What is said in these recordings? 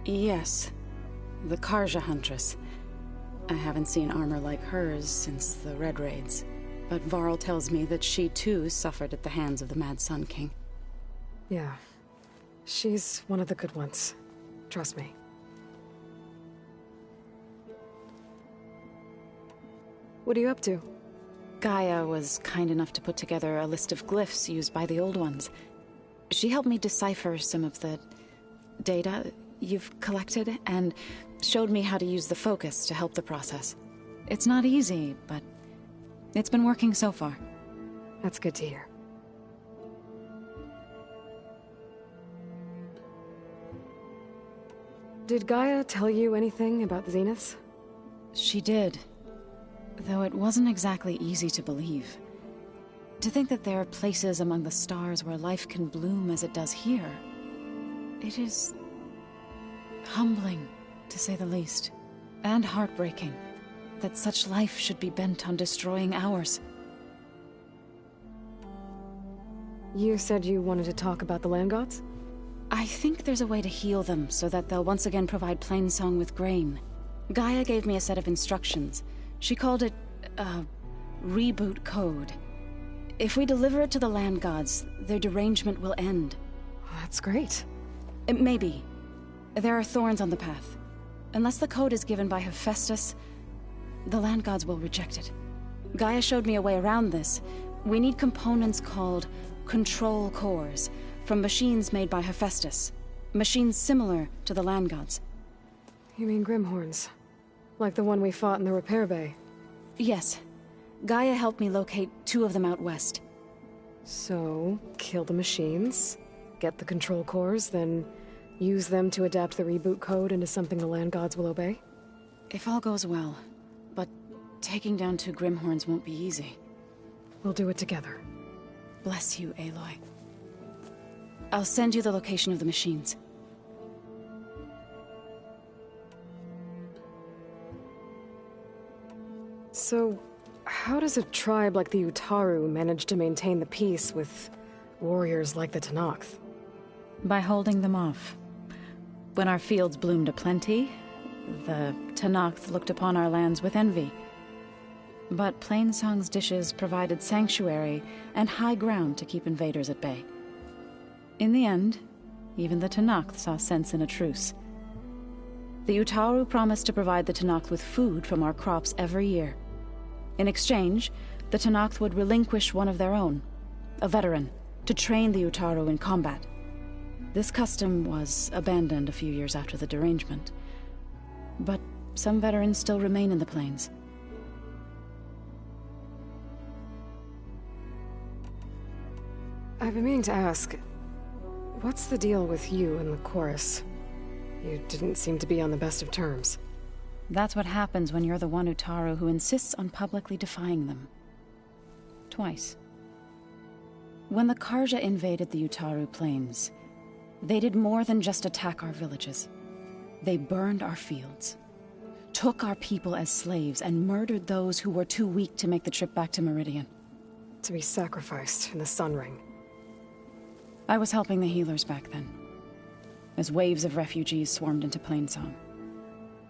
Yes. The Karja Huntress. I haven't seen armor like hers since the Red Raids. But Varl tells me that she too suffered at the hands of the Mad Sun King. Yeah. She's one of the good ones. Trust me. What are you up to? Gaia was kind enough to put together a list of glyphs used by the Old Ones. She helped me decipher some of the data you've collected, and showed me how to use the focus to help the process. It's not easy, but it's been working so far. That's good to hear. Did Gaia tell you anything about the Zeniths? She did. Though it wasn't exactly easy to believe. To think that there are places among the stars where life can bloom as it does here. It is humbling, to say the least. And heartbreaking that such life should be bent on destroying ours. You said you wanted to talk about the land gods? I think there's a way to heal them so that they'll once again provide Plainsong with grain. Gaia gave me a set of instructions. She called it a reboot code. If we deliver it to the land gods, their derangement will end. That's great. Maybe. There are thorns on the path. Unless the code is given by Hephaestus, the land gods will reject it. Gaia showed me a way around this. We need components called control cores from machines made by Hephaestus. Machines similar to the land gods. You mean Grimhorns? Like the one we fought in the repair bay? Yes. Gaia helped me locate 2 of them out west. So, kill the machines, get the control cores, then use them to adapt the reboot code into something the land gods will obey? If all goes well. But taking down 2 Grimhorns won't be easy. We'll do it together. Bless you, Aloy. I'll send you the location of the machines. So, how does a tribe like the Utaru manage to maintain the peace with warriors like the Tenakth? By holding them off. When our fields bloomed aplenty, the Tenakth looked upon our lands with envy. But Plainsong's dishes provided sanctuary and high ground to keep invaders at bay. In the end, even the Tenakth saw sense in a truce. The Utaru promised to provide the Tenakth with food from our crops every year. In exchange, the Tenakth would relinquish one of their own, a veteran, to train the Utaru in combat. This custom was abandoned a few years after the derangement. But some veterans still remain in the plains. I've been meaning to ask, what's the deal with you and the chorus? You didn't seem to be on the best of terms. That's what happens when you're the one Utaru who insists on publicly defying them. Twice. When the Karja invaded the Utaru plains, they did more than just attack our villages. They burned our fields, took our people as slaves, and murdered those who were too weak to make the trip back to Meridian. To be sacrificed in the Sun Ring. I was helping the healers back then, as waves of refugees swarmed into Plainsong.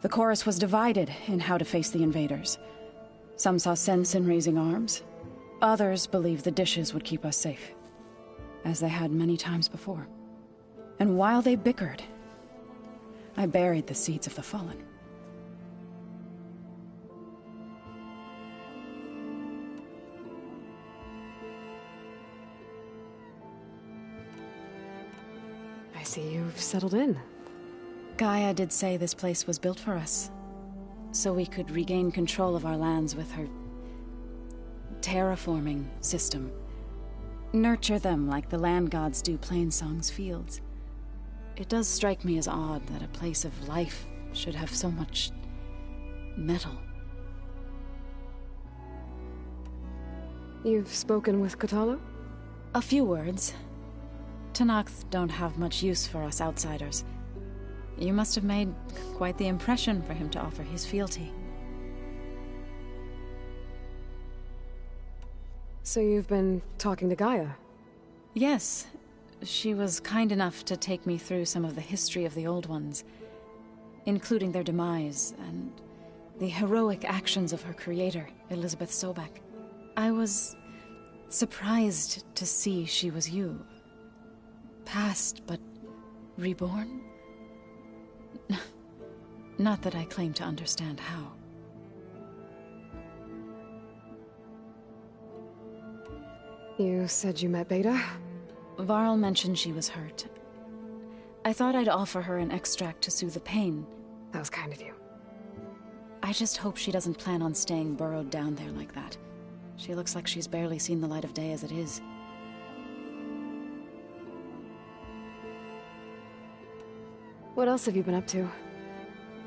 The chorus was divided in how to face the invaders. Some saw sense in raising arms. Others believed the dishes would keep us safe, as they had many times before. And while they bickered, I buried the seeds of the fallen. I see you've settled in. Gaia did say this place was built for us, so we could regain control of our lands with her terraforming system. Nurture them like the land gods do Plainsong's fields. It does strike me as odd that a place of life should have so much metal. You've spoken with Kotallo? A few words. Tenakth don't have much use for us outsiders. You must have made quite the impression for him to offer his fealty. So you've been talking to Gaia? Yes. She was kind enough to take me through some of the history of the Old Ones. including their demise and the heroic actions of her creator, Elizabeth Sobek. I was surprised to see she was you. Past, but reborn? Not that I claim to understand how. You said you met Beta? Varl mentioned she was hurt. I thought I'd offer her an extract to soothe the pain. That was kind of you. I just hope she doesn't plan on staying burrowed down there like that. She looks like she's barely seen the light of day as it is. What else have you been up to?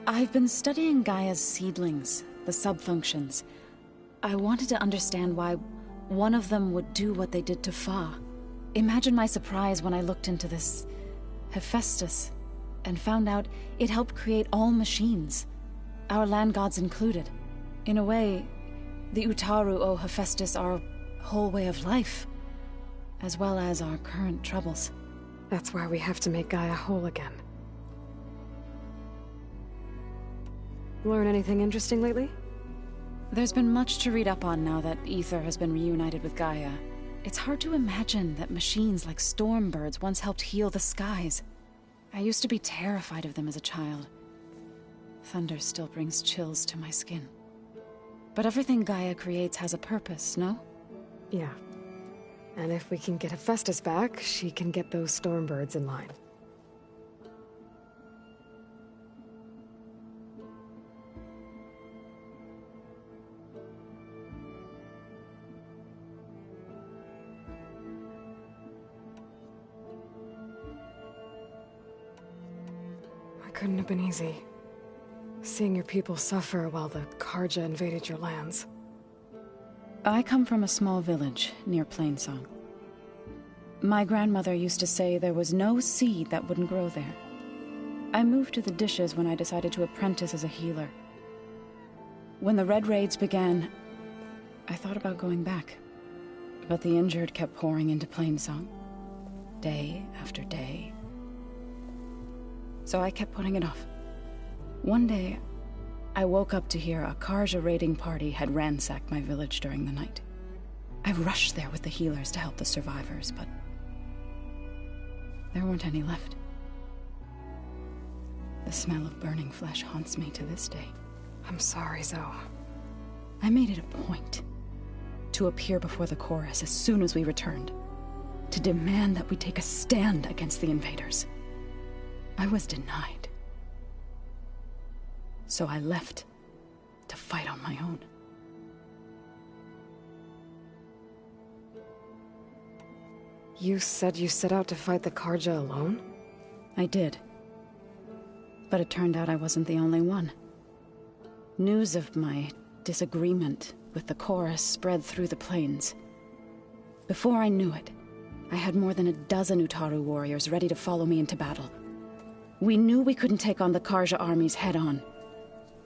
I've been studying Gaia's seedlings, the subfunctions. I wanted to understand why one of them would do what they did to Fa. Imagine my surprise when I looked into this Hephaestus and found out it helped create all machines, our land gods included. In a way, the Utaru owe Hephaestus our whole way of life, as well as our current troubles. That's why we have to make Gaia whole again. Learn anything interesting lately? There's been much to read up on now that Ether has been reunited with Gaia. It's hard to imagine that machines like Stormbirds once helped heal the skies. I used to be terrified of them as a child. Thunder still brings chills to my skin. But everything Gaia creates has a purpose, no? Yeah. And if we can get Hephaestus back, she can get those Stormbirds in line. Couldn't have been easy. Seeing your people suffer while the Karja invaded your lands. I come from a small village near Plainsong. My grandmother used to say there was no seed that wouldn't grow there. I moved to the Dishes when I decided to apprentice as a healer. When the Red Raids began, I thought about going back. But the injured kept pouring into Plainsong. Day after day. So I kept putting it off. One day, I woke up to hear a Karja raiding party had ransacked my village during the night. I rushed there with the healers to help the survivors, but there weren't any left. The smell of burning flesh haunts me to this day. I'm sorry, Zoe. I made it a point to appear before the chorus as soon as we returned, to demand that we take a stand against the invaders. I was denied. So I left to fight on my own. You said you set out to fight the Karja alone? I did. But it turned out I wasn't the only one. News of my disagreement with the chorus spread through the plains. Before I knew it, I had more than a dozen Utaru warriors ready to follow me into battle. We knew we couldn't take on the Karja armies head-on,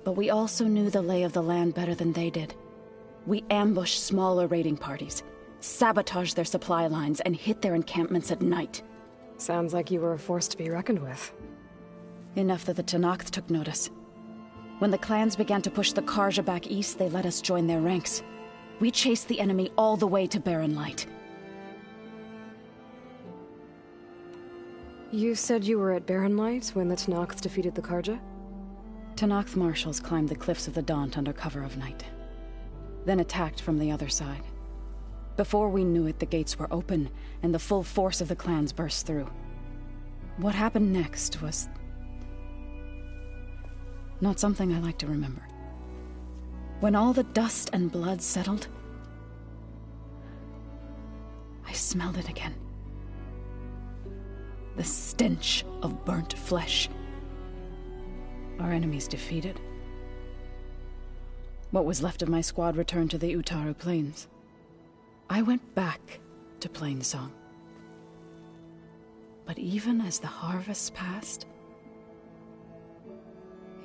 but we also knew the lay of the land better than they did. We ambushed smaller raiding parties, sabotaged their supply lines, and hit their encampments at night. Sounds like you were a force to be reckoned with. Enough that the Tenakth took notice. When the clans began to push the Karja back east, they let us join their ranks. We chased the enemy all the way to Barren Light. You said you were at Barren Light when the Tenakth defeated the Karja? Tenakth marshals climbed the cliffs of the Daunt under cover of night, then attacked from the other side. Before we knew it, the gates were open, and the full force of the clans burst through. What happened next was not something I like to remember. When all the dust and blood settled, I smelled it again. The stench of burnt flesh. Our enemies defeated. What was left of my squad returned to the Utaru Plains. I went back to Plainsong. But even as the harvest passed,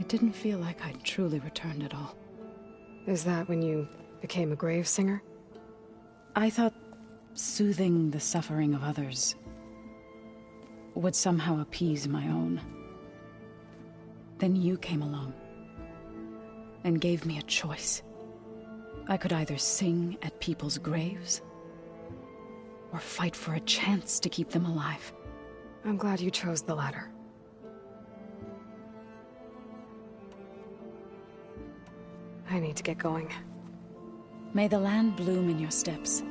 it didn't feel like I'd truly returned at all. Is that when you became a grave singer? I thought soothing the suffering of others would somehow appease my own. Then you came along and gave me a choice. I could either sing at people's graves or fight for a chance to keep them alive. I'm glad you chose the latter. I need to get going. May the land bloom in your steps.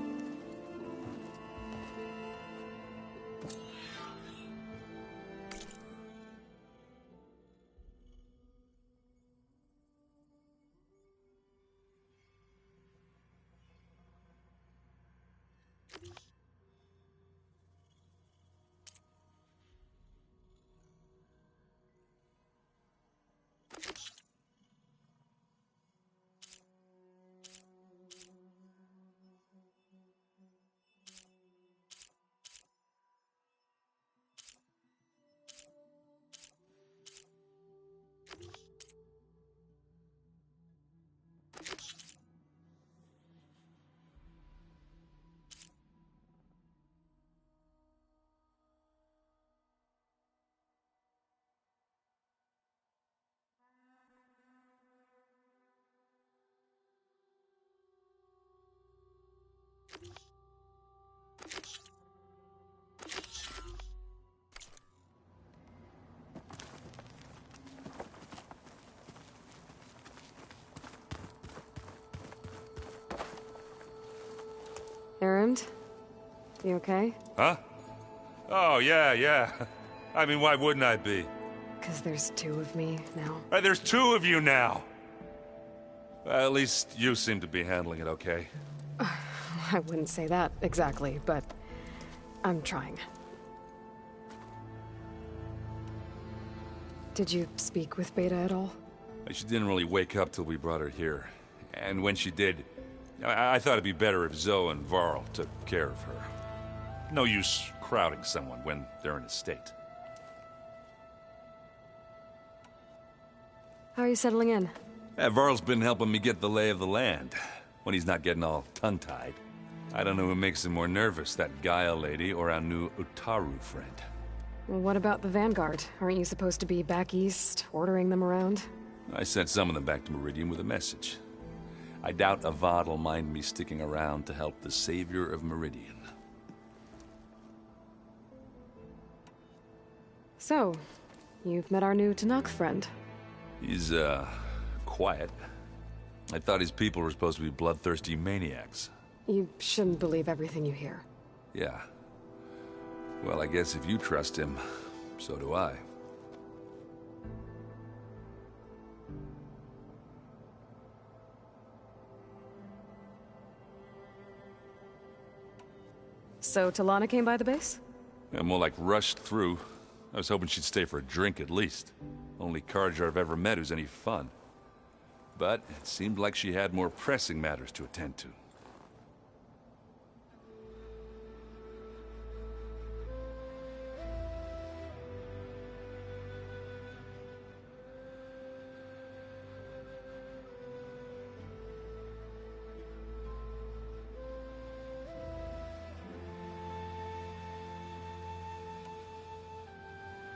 Errand? You okay? Huh? Oh, yeah. I mean, why wouldn't I be? Because there's two of me now. There's two of you now! At least you seem to be handling it okay. I wouldn't say that exactly, but I'm trying. Did you speak with Beta at all? She didn't really wake up till we brought her here. And when she did, I thought it'd be better if Zoe and Varl took care of her. No use crowding someone when they're in a state. How are you settling in? Varl's been helping me get the lay of the land, when he's not getting all tongue-tied. I don't know who makes him more nervous, that Gaia lady or our new Utaru friend. Well, what about the Vanguard? Aren't you supposed to be back east, ordering them around? I sent some of them back to Meridian with a message. I doubt Avad'll mind me sticking around to help the savior of Meridian. So, you've met our new Tanakh friend. He's, quiet. I thought his people were supposed to be bloodthirsty maniacs. You shouldn't believe everything you hear. Yeah. Well, I guess if you trust him, so do I. So Talana came by the base? Yeah, more like rushed through. I was hoping she'd stay for a drink at least. Only Carja I've ever met who's any fun. But it seemed like she had more pressing matters to attend to.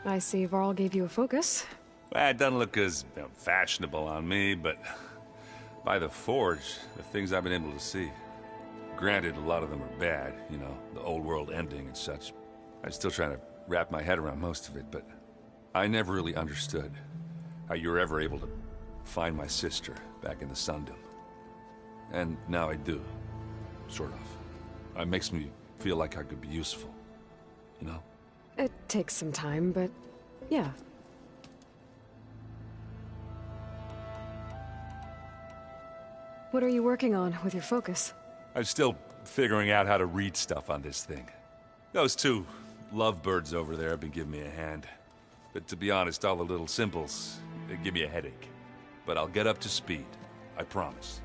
I see Varl gave you a focus. Well, it doesn't look as fashionable on me, but by the Forge, the things I've been able to see. Granted, a lot of them are bad, you know, the old world ending and such. I'm still trying to wrap my head around most of it, but I never really understood how you were ever able to find my sister back in the Sundom. And now I do, sort of. It makes me feel like I could be useful, you know? It takes some time, but yeah. What are you working on with your focus? I'm still figuring out how to read stuff on this thing. Those two lovebirds over there have been giving me a hand. But to be honest, all the little symbols, they give me a headache. But I'll get up to speed. I promise.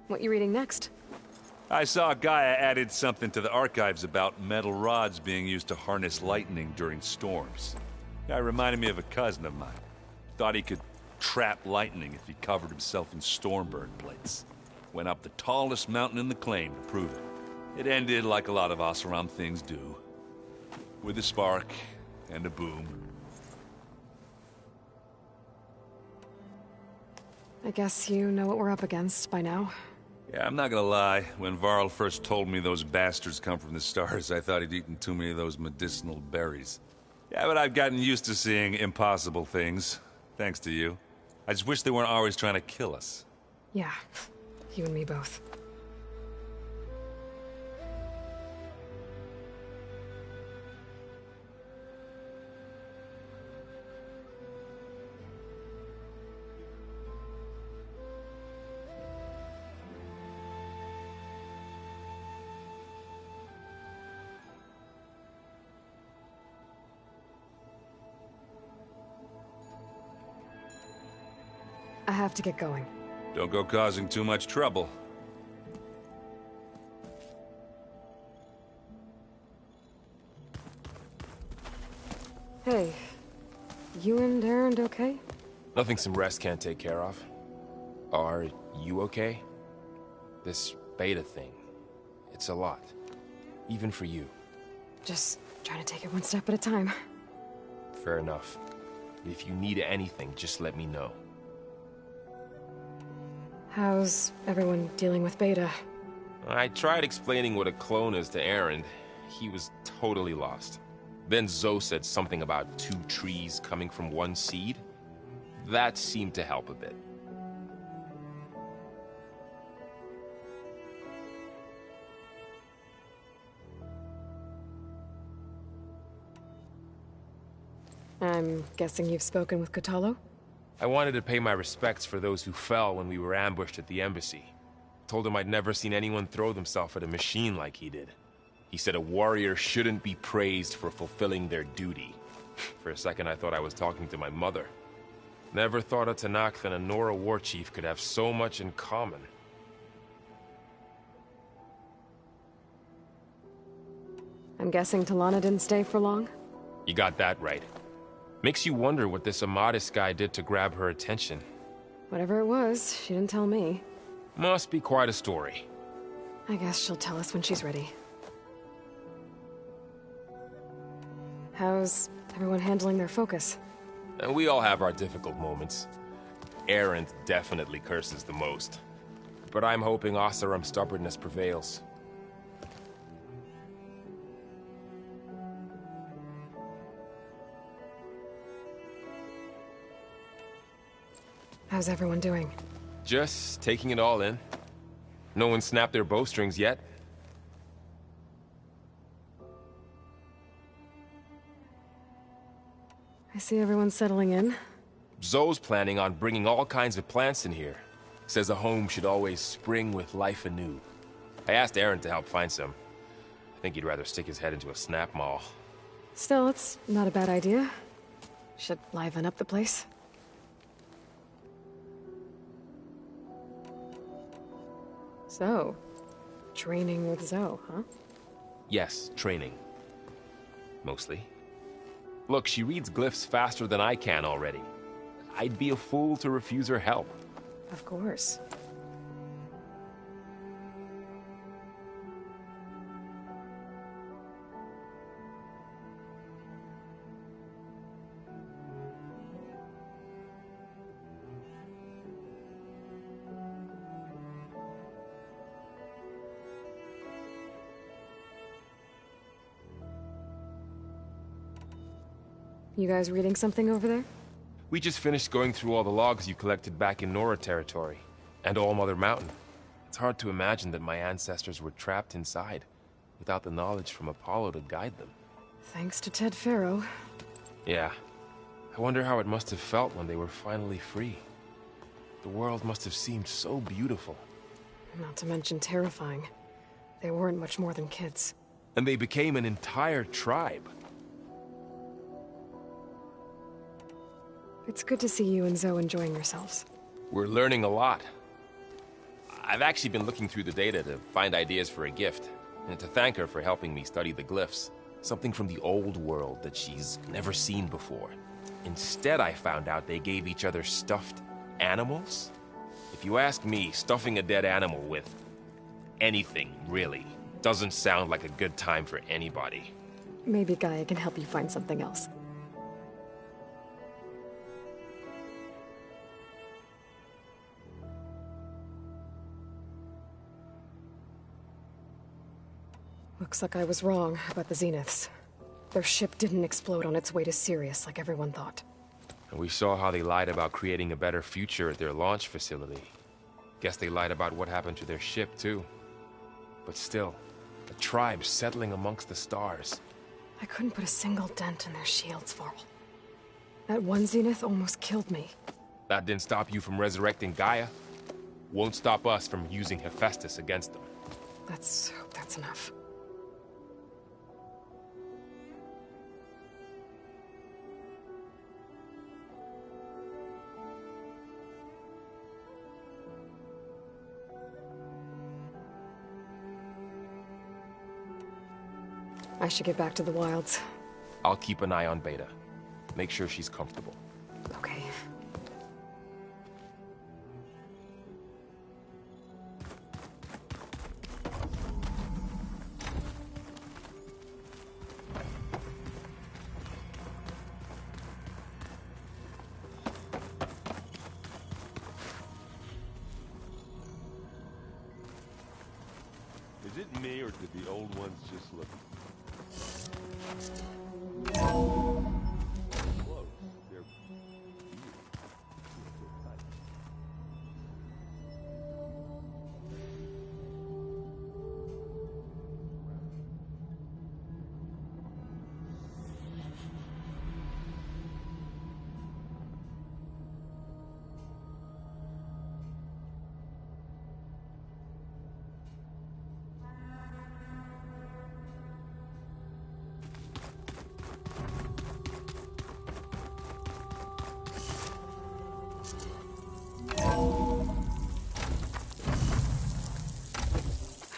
What you reading next? I saw Gaia added something to the archives about metal rods being used to harness lightning during storms. Guy reminded me of a cousin of mine. Thought he could trap lightning if he covered himself in stormburn plates. Went up the tallest mountain in the claim to prove it. It ended like a lot of Oseram things do. With a spark and a boom. I guess you know what we're up against by now. Yeah, I'm not gonna lie. When Varl first told me those bastards come from the stars, I thought he'd eaten too many of those medicinal berries. Yeah, but I've gotten used to seeing impossible things, thanks to you. I just wish they weren't always trying to kill us. Yeah, you and me both. I have to get going. Don't go causing too much trouble. Hey, you and Aaron okay? Nothing some rest can't take care of. Are you okay? This beta thing, it's a lot. Even for you. Just trying to take it one step at a time. Fair enough. If you need anything, just let me know. How's everyone dealing with Beta? I tried explaining what a clone is to Aaron. He was totally lost. Then Zoe said something about 2 trees coming from 1 seed. That seemed to help a bit. I'm guessing you've spoken with Kotallo? I wanted to pay my respects for those who fell when we were ambushed at the embassy. Told him I'd never seen anyone throw themselves at a machine like he did. He said a warrior shouldn't be praised for fulfilling their duty. For a second I thought I was talking to my mother. Never thought a Tanakh and a Nora war chief could have so much in common. I'm guessing Talana didn't stay for long? You got that right. Makes you wonder what this Amadis guy did to grab her attention. Whatever it was, she didn't tell me. Must be quite a story. I guess she'll tell us when she's ready. How's everyone handling their focus? And we all have our difficult moments. Aaron definitely curses the most. But I'm hoping Oseram's stubbornness prevails. How's everyone doing? Just taking it all in. No one snapped their bowstrings yet. I see everyone settling in. Zoe's planning on bringing all kinds of plants in here. Says a home should always spring with life anew. I asked Aaron to help find some. I think he'd rather stick his head into a snap mall. Still, it's not a bad idea. Should liven up the place. So, training with Zoe, huh? Yes, training. Mostly. Look, she reads glyphs faster than I can already. I'd be a fool to refuse her help. Of course. You guys reading something over there? We just finished going through all the logs you collected back in Nora territory, and All Mother Mountain. It's hard to imagine that my ancestors were trapped inside, without the knowledge from Apollo to guide them. Thanks to Ted Faro. Yeah. I wonder how it must have felt when they were finally free. The world must have seemed so beautiful. Not to mention terrifying. They weren't much more than kids. And they became an entire tribe. It's good to see you and Zoe enjoying yourselves. We're learning a lot. I've actually been looking through the data to find ideas for a gift, and to thank her for helping me study the glyphs. Something from the old world that she's never seen before. Instead, I found out they gave each other stuffed animals. If you ask me, stuffing a dead animal with anything, really, doesn't sound like a good time for anybody. Maybe Gaia can help you find something else. Looks like I was wrong about the Zeniths. Their ship didn't explode on its way to Sirius like everyone thought. And we saw how they lied about creating a better future at their launch facility. Guess they lied about what happened to their ship, too. But still, a tribe settling amongst the stars. I couldn't put a single dent in their shields, Varl. That one Zenith almost killed me. That didn't stop you from resurrecting Gaia. Won't stop us from using Hephaestus against them. Let's hope that's enough. I should get back to the wilds. I'll keep an eye on Beta. Make sure she's comfortable. Okay. Is it me, or did the old ones just look close? They're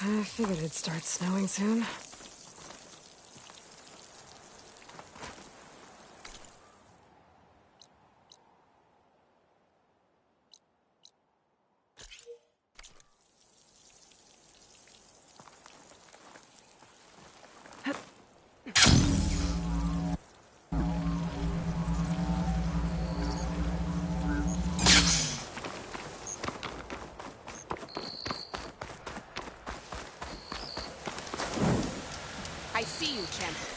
I figured it'd start snowing soon. I see you, champion.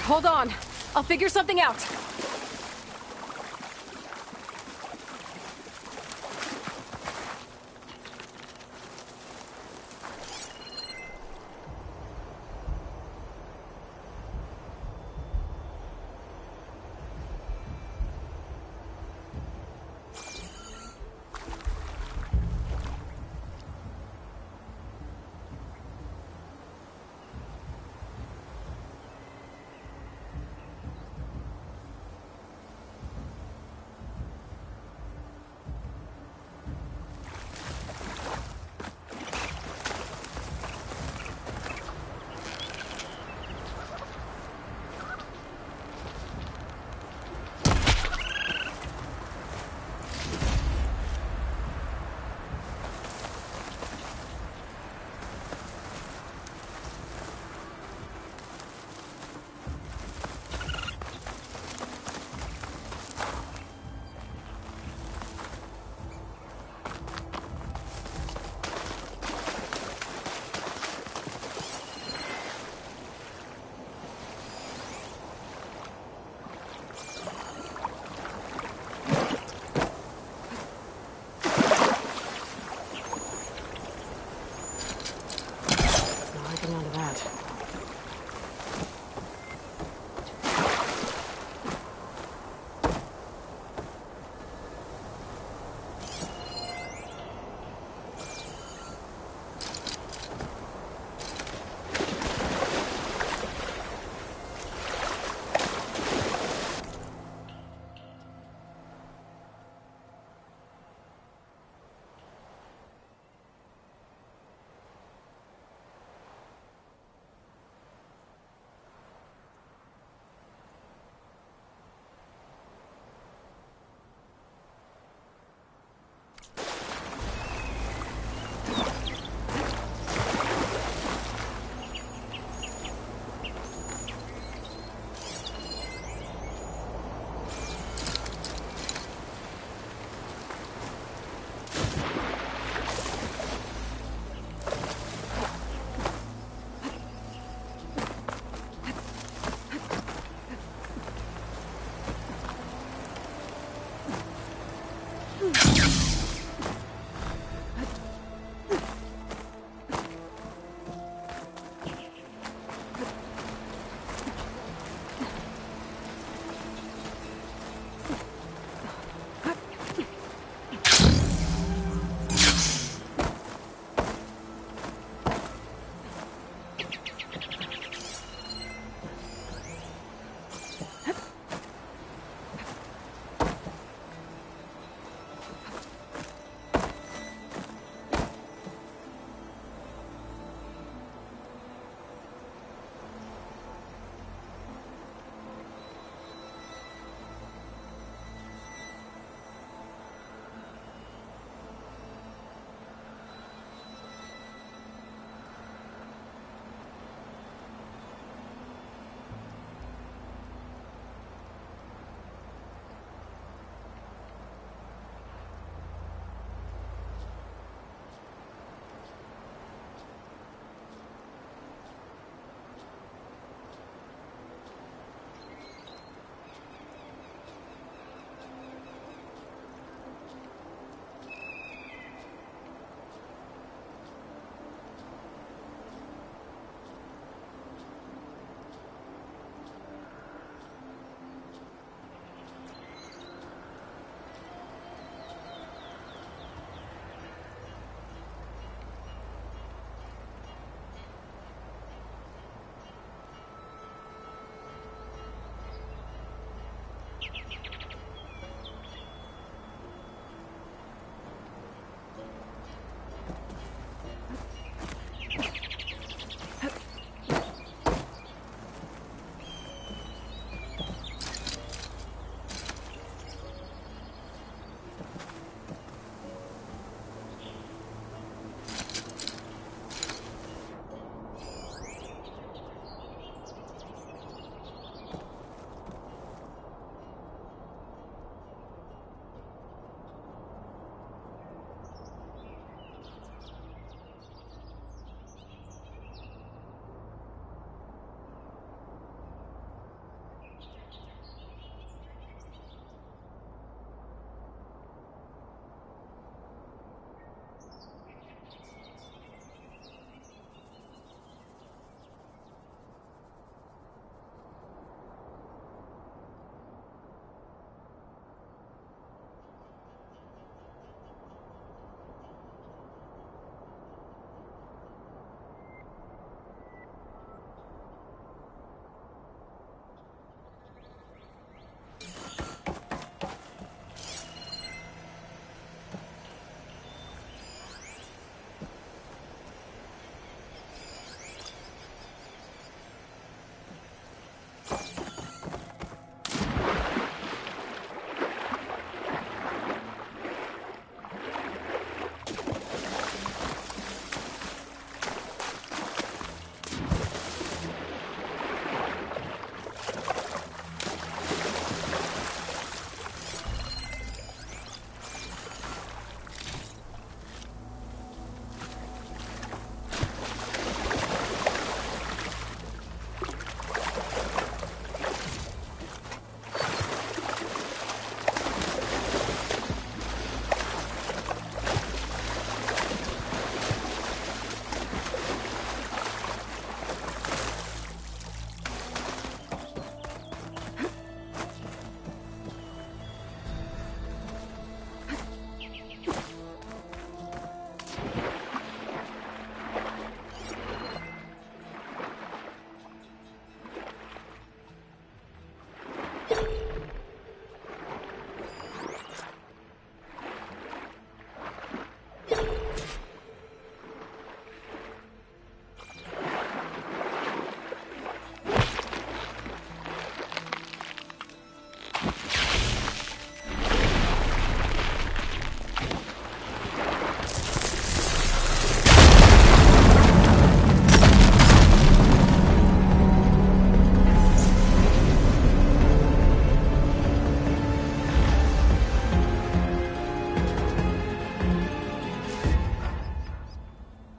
Hold on. I'll figure something out.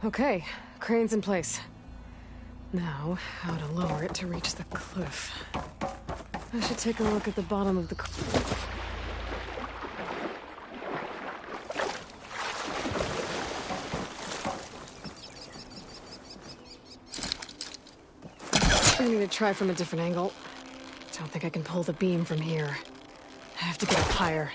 Okay, crane's in place. Now, how to lower it to reach the cliff. I should take a look at the bottom of the I need to try from a different angle. Don't think I can pull the beam from here. I have to get up higher.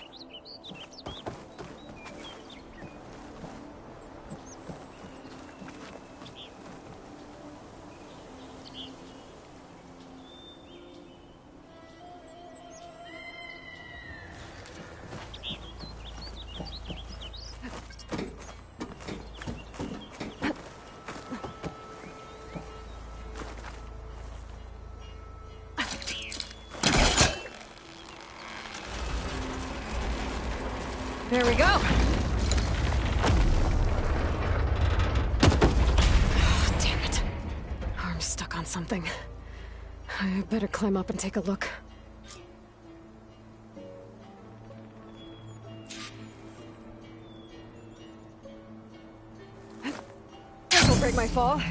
There we go! Oh, damn it. Arm's stuck on something. I better climb up and take a look. This'll break my fall.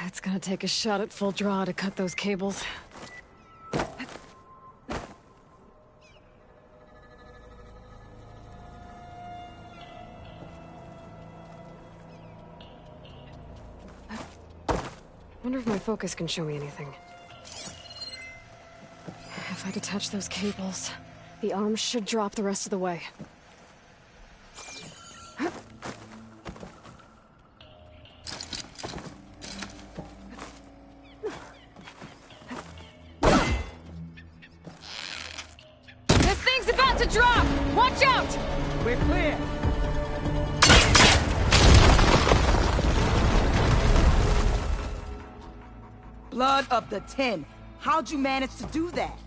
It's gonna take a shot at full draw to cut those cables. Wonder if my focus can show me anything. If I detach those cables, the arms should drop the rest of the way. To drop! Watch out! We're clear! Blood of the 10. How'd you manage to do that?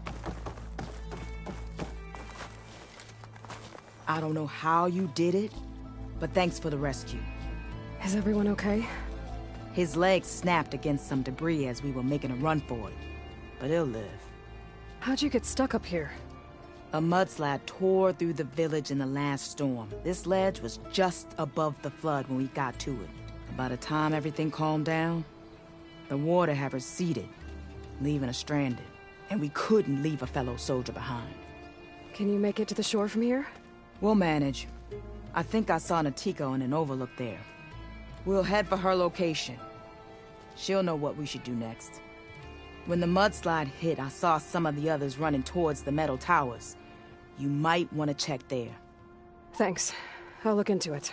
I don't know how you did it, but thanks for the rescue. Is everyone okay? His legs snapped against some debris as we were making a run for it, but he'll live. How'd you get stuck up here? A mudslide tore through the village in the last storm. This ledge was just above the flood when we got to it. By the time everything calmed down, the water had receded, leaving us stranded. And we couldn't leave a fellow soldier behind. Can you make it to the shore from here? We'll manage. I think I saw Natiko in an overlook there. We'll head for her location. She'll know what we should do next. When the mudslide hit, I saw some of the others running towards the metal towers. You might want to check there. Thanks. I'll look into it.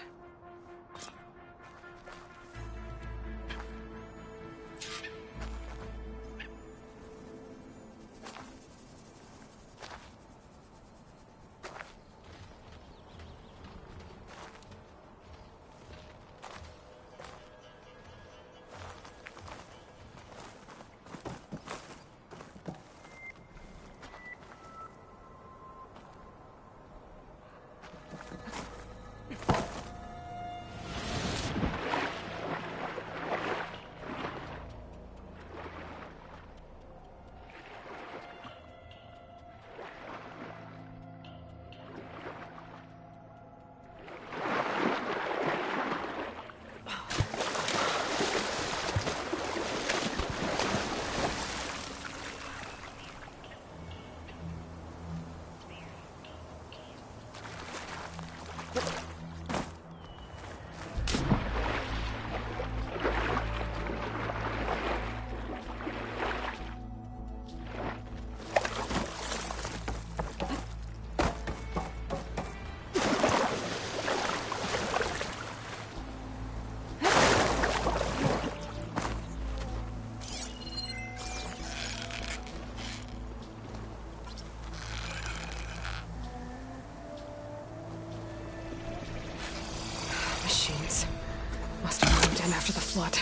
after the flood.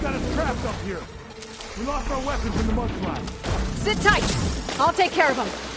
got us trapped up here. We lost our weapons in the mudslide. Sit tight. I'll take care of them.